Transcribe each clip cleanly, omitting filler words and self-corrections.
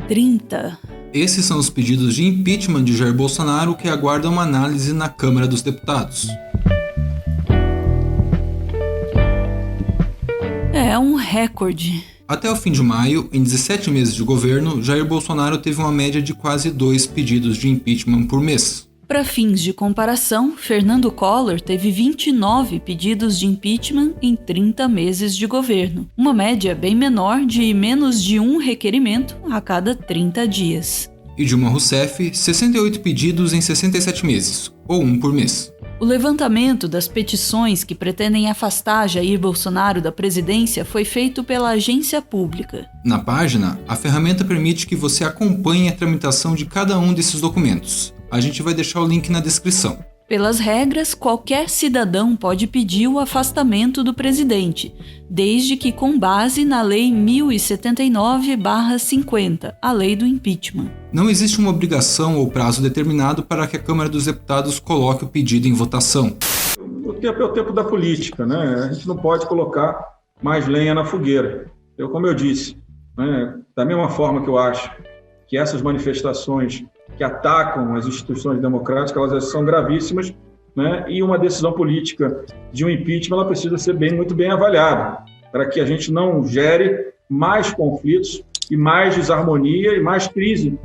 30. Esses são os pedidos de impeachment de Jair Bolsonaro que aguardam uma análise na Câmara dos Deputados. É um recorde. Até o fim de maio, em 17 meses de governo, Jair Bolsonaro teve uma média de quase 2 pedidos de impeachment por mês. Para fins de comparação, Fernando Collor teve 29 pedidos de impeachment em 30 meses de governo, uma média bem menor de menos de um requerimento a cada 30 dias. E Dilma Rousseff, 68 pedidos em 67 meses, ou um por mês. O levantamento das petições que pretendem afastar Jair Bolsonaro da presidência foi feito pela agência pública. Na página, a ferramenta permite que você acompanhe a tramitação de cada um desses documentos. A gente vai deixar o link na descrição. Pelas regras, qualquer cidadão pode pedir o afastamento do presidente, desde que com base na Lei 1079/50, a lei do impeachment. Não existe uma obrigação ou prazo determinado para que a Câmara dos Deputados coloque o pedido em votação. O tempo é o tempo da política, né? A gente não pode colocar mais lenha na fogueira. Como eu disse, né? Da mesma forma que eu acho que essas manifestações que atacam as instituições democráticas, elas são gravíssimas, né? E uma decisão política de um impeachment ela precisa ser muito bem avaliada, para que a gente não gere mais conflitos e mais desarmonia e mais crise.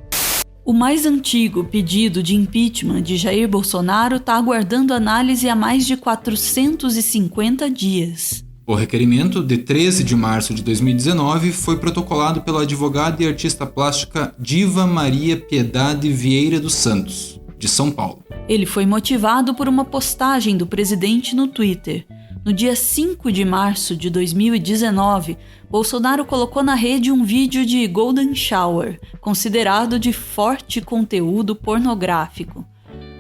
O mais antigo pedido de impeachment de Jair Bolsonaro está aguardando análise há mais de 450 dias. O requerimento, de 13 de março de 2019, foi protocolado pela advogada e artista plástica Diva Maria Piedade Vieira dos Santos, de São Paulo. Ele foi motivado por uma postagem do presidente no Twitter. No dia 5 de março de 2019, Bolsonaro colocou na rede um vídeo de Golden Shower, considerado de forte conteúdo pornográfico.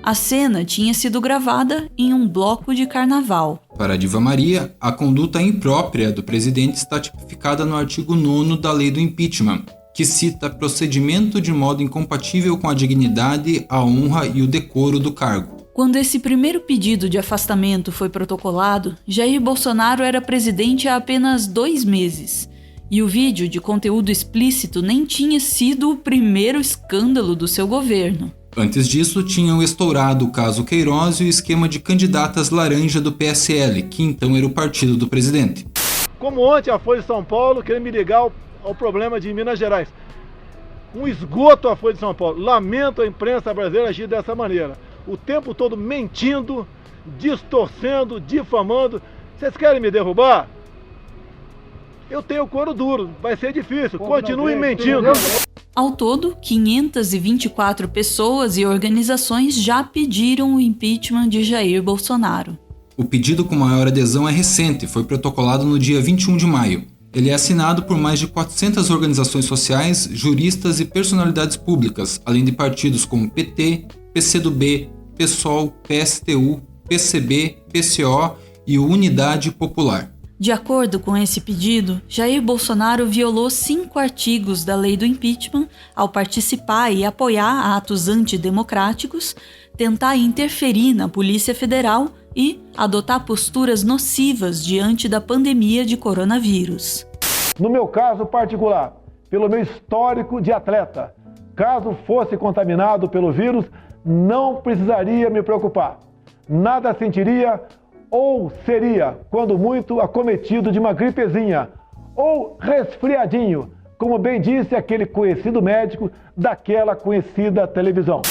A cena tinha sido gravada em um bloco de carnaval. Para a Diva Maria, a conduta imprópria do presidente está tipificada no artigo 9º da Lei do Impeachment, que cita procedimento de modo incompatível com a dignidade, a honra e o decoro do cargo. Quando esse primeiro pedido de afastamento foi protocolado, Jair Bolsonaro era presidente há apenas 2 meses. E o vídeo de conteúdo explícito nem tinha sido o primeiro escândalo do seu governo. Antes disso, tinham estourado o caso Queiroz e o esquema de candidatas laranja do PSL, que então era o partido do presidente. Como ontem a Folha de São Paulo querendo me ligar ao problema de Minas Gerais. Um esgoto a Folha de São Paulo. Lamento a imprensa brasileira agir dessa maneira. O tempo todo mentindo, distorcendo, difamando. Vocês querem me derrubar? Eu tenho couro duro, vai ser difícil. Continuem mentindo. Ao todo, 524 pessoas e organizações já pediram o impeachment de Jair Bolsonaro. O pedido com maior adesão é recente, foi protocolado no dia 21 de maio. Ele é assinado por mais de 400 organizações sociais, juristas e personalidades públicas, além de partidos como PT, PCdoB, PSOL, PSTU, PCB, PCO e Unidade Popular. De acordo com esse pedido, Jair Bolsonaro violou 5 artigos da lei do impeachment ao participar e apoiar atos antidemocráticos, tentar interferir na Polícia Federal e adotar posturas nocivas diante da pandemia de coronavírus. No meu caso particular, pelo meu histórico de atleta, caso fosse contaminado pelo vírus, não precisaria me preocupar. Nada sentiria ou seria, quando muito, acometido de uma gripezinha ou resfriadinho, como bem disse aquele conhecido médico daquela conhecida televisão.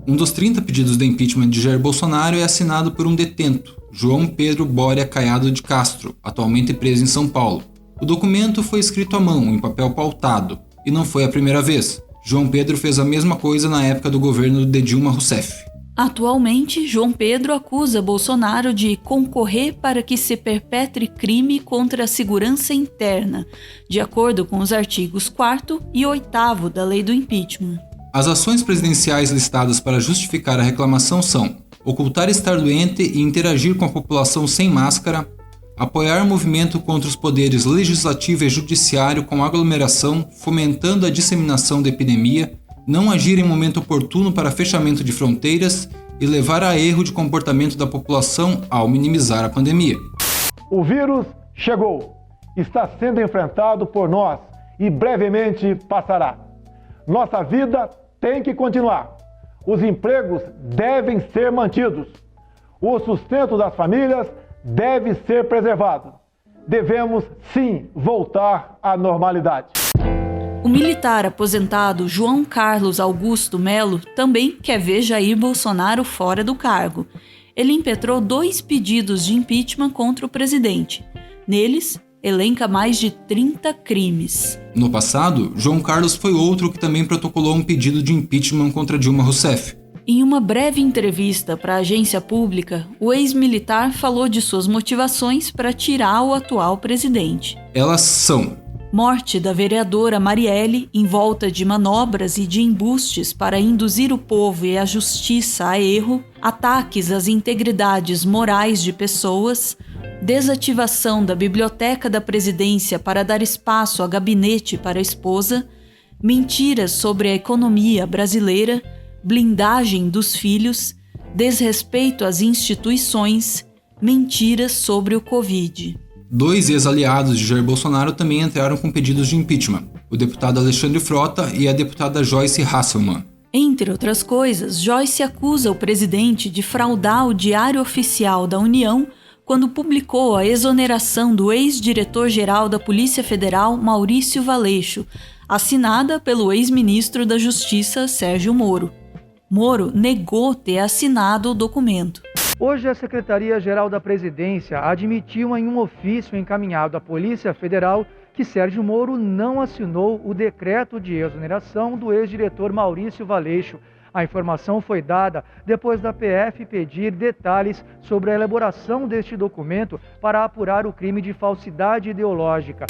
Um dos 30 pedidos de impeachment de Jair Bolsonaro é assinado por um detento, João Pedro Bórea Caiado de Castro, atualmente preso em São Paulo. O documento foi escrito à mão, em papel pautado, e não foi a primeira vez. João Pedro fez a mesma coisa na época do governo de Dilma Rousseff. Atualmente, João Pedro acusa Bolsonaro de concorrer para que se perpetre crime contra a segurança interna, de acordo com os artigos 4º e 8º da lei do impeachment. As ações presidenciais listadas para justificar a reclamação são ocultar estar doente e interagir com a população sem máscara, apoiar movimento contra os poderes legislativo e judiciário com aglomeração, fomentando a disseminação da epidemia, não agir em momento oportuno para fechamento de fronteiras e levar a erro de comportamento da população ao minimizar a pandemia. O vírus chegou, está sendo enfrentado por nós e brevemente passará. Nossa vida tem que continuar. Os empregos devem ser mantidos. O sustento das famílias deve ser preservado. Devemos, sim, voltar à normalidade. O militar aposentado João Carlos Augusto Melo também quer ver Jair Bolsonaro fora do cargo. Ele impetrou 2 pedidos de impeachment contra o presidente. Neles, elenca mais de 30 crimes. No passado, João Carlos foi outro que também protocolou um pedido de impeachment contra Dilma Rousseff. Em uma breve entrevista para a agência pública, o ex-militar falou de suas motivações para tirar o atual presidente. Elas são: morte da vereadora Marielle em volta de manobras e de embustes para induzir o povo e a justiça a erro, ataques às integridades morais de pessoas, desativação da biblioteca da presidência para dar espaço a gabinete para a esposa, mentiras sobre a economia brasileira, blindagem dos filhos, desrespeito às instituições, mentiras sobre o Covid. 2 ex-aliados de Jair Bolsonaro também entraram com pedidos de impeachment: o deputado Alexandre Frota e a deputada Joyce Hasselmann. Entre outras coisas, Joyce acusa o presidente de fraudar o Diário Oficial da União quando publicou a exoneração do ex-diretor-geral da Polícia Federal, Maurício Valeixo, assinada pelo ex-ministro da Justiça, Sérgio Moro. Moro negou ter assinado o documento. Hoje, a Secretaria-Geral da Presidência admitiu em um ofício encaminhado à Polícia Federal que Sérgio Moro não assinou o decreto de exoneração do ex-diretor Maurício Valeixo. A informação foi dada depois da PF pedir detalhes sobre a elaboração deste documento para apurar o crime de falsidade ideológica.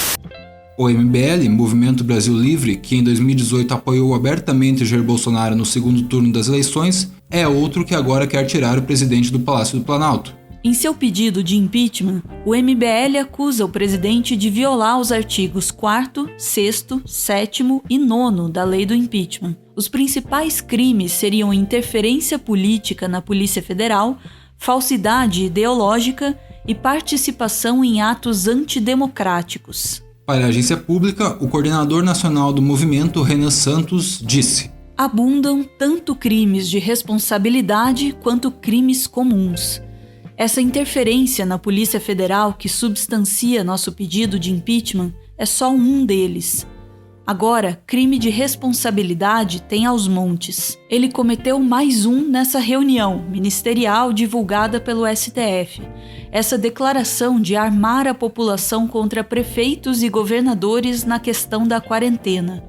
O MBL, Movimento Brasil Livre, que em 2018 apoiou abertamente Jair Bolsonaro no segundo turno das eleições, é outro que agora quer tirar o presidente do Palácio do Planalto. Em seu pedido de impeachment, o MBL acusa o presidente de violar os artigos 4º, 6º, 7º e 9º da lei do impeachment. Os principais crimes seriam interferência política na Polícia Federal, falsidade ideológica e participação em atos antidemocráticos. Para a agência pública, o coordenador nacional do movimento, Renan Santos, disse: abundam tanto crimes de responsabilidade quanto crimes comuns. Essa interferência na Polícia Federal que substancia nosso pedido de impeachment é só um deles. Agora, crime de responsabilidade tem aos montes. Ele cometeu mais um nessa reunião ministerial divulgada pelo STF. Essa declaração de armar a população contra prefeitos e governadores na questão da quarentena.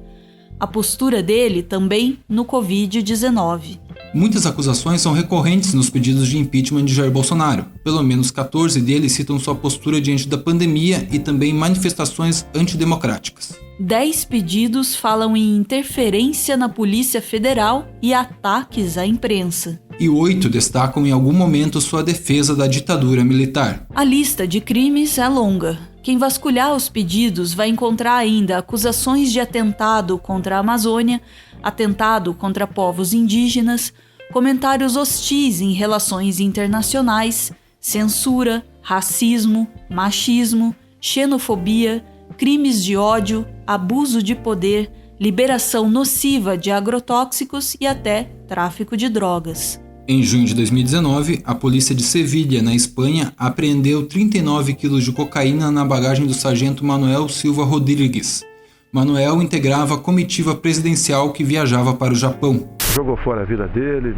A postura dele também no Covid-19. Muitas acusações são recorrentes nos pedidos de impeachment de Jair Bolsonaro. Pelo menos 14 deles citam sua postura diante da pandemia e também manifestações antidemocráticas. 10 pedidos falam em interferência na Polícia Federal e ataques à imprensa. E 8 destacam em algum momento sua defesa da ditadura militar. A lista de crimes é longa. Quem vasculhar os pedidos vai encontrar ainda acusações de atentado contra a Amazônia, atentado contra povos indígenas, comentários hostis em relações internacionais, censura, racismo, machismo, xenofobia, crimes de ódio, abuso de poder, liberação nociva de agrotóxicos e até tráfico de drogas. Em junho de 2019, a polícia de Sevilha, na Espanha, apreendeu 39 quilos de cocaína na bagagem do sargento Manuel Silva Rodrigues. Manuel integrava a comitiva presidencial que viajava para o Japão. Jogou fora a vida dele,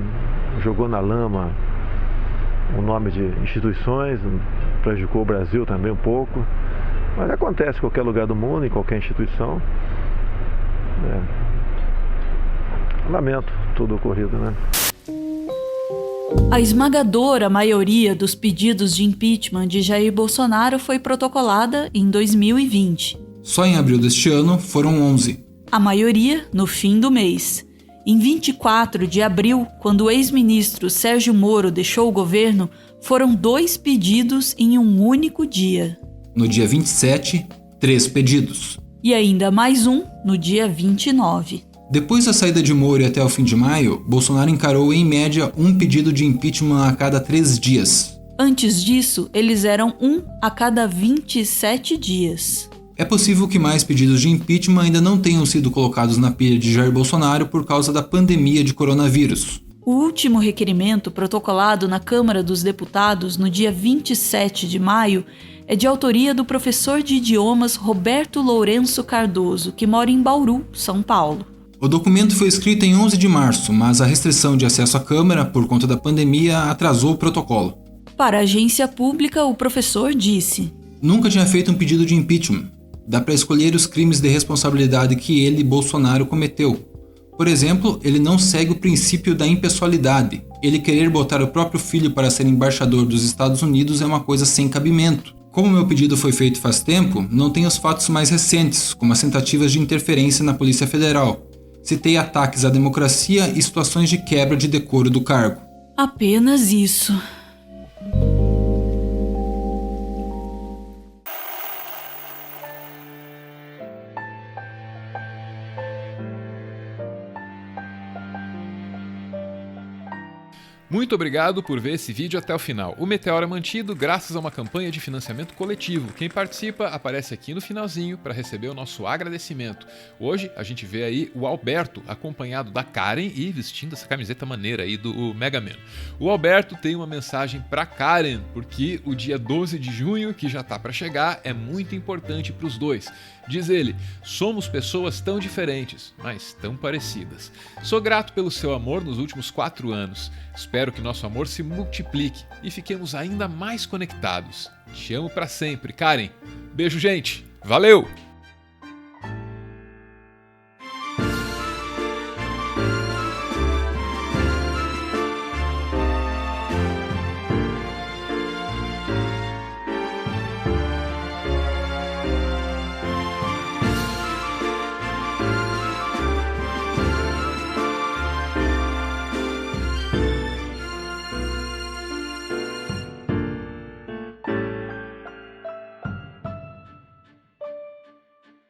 jogou na lama o nome de instituições, prejudicou o Brasil também um pouco. Mas acontece em qualquer lugar do mundo, em qualquer instituição. Lamento tudo ocorrido, né? A esmagadora maioria dos pedidos de impeachment de Jair Bolsonaro foi protocolada em 2020. Só em abril deste ano foram 11. A maioria no fim do mês. Em 24 de abril, quando o ex-ministro Sérgio Moro deixou o governo, foram 2 pedidos em um único dia. No dia 27, 3 pedidos. E ainda mais um no dia 29. Depois da saída de Moro e até o fim de maio, Bolsonaro encarou em média um pedido de impeachment a cada 3 dias. Antes disso, eles eram 1 a cada 27 dias. É possível que mais pedidos de impeachment ainda não tenham sido colocados na pilha de Jair Bolsonaro por causa da pandemia de coronavírus. O último requerimento protocolado na Câmara dos Deputados no dia 27 de maio é de autoria do professor de idiomas Roberto Lourenço Cardoso, que mora em Bauru, São Paulo. O documento foi escrito em 11 de março, mas a restrição de acesso à Câmara por conta da pandemia atrasou o protocolo. Para a agência pública, o professor disse: Nunca tinha feito um pedido de impeachment. Dá para escolher os crimes de responsabilidade que ele, Bolsonaro, cometeu. Por exemplo, ele não segue o princípio da impessoalidade. Ele querer botar o próprio filho para ser embaixador dos Estados Unidos é uma coisa sem cabimento. Como meu pedido foi feito faz tempo, não tenho os fatos mais recentes, como as tentativas de interferência na Polícia Federal. Citei ataques à democracia e situações de quebra de decoro do cargo. Apenas isso. Muito obrigado por ver esse vídeo até o final. O Meteoro é mantido graças a uma campanha de financiamento coletivo. Quem participa aparece aqui no finalzinho para receber o nosso agradecimento. Hoje a gente vê aí o Alberto acompanhado da Karen e vestindo essa camiseta maneira aí do Mega Man. O Alberto tem uma mensagem para Karen, porque o dia 12 de junho, que já tá para chegar, é muito importante para os dois. Diz ele: somos pessoas tão diferentes, mas tão parecidas. Sou grato pelo seu amor nos últimos 4 anos. Espero que nosso amor se multiplique e fiquemos ainda mais conectados. Te amo pra sempre, Karen. Beijo, gente. Valeu!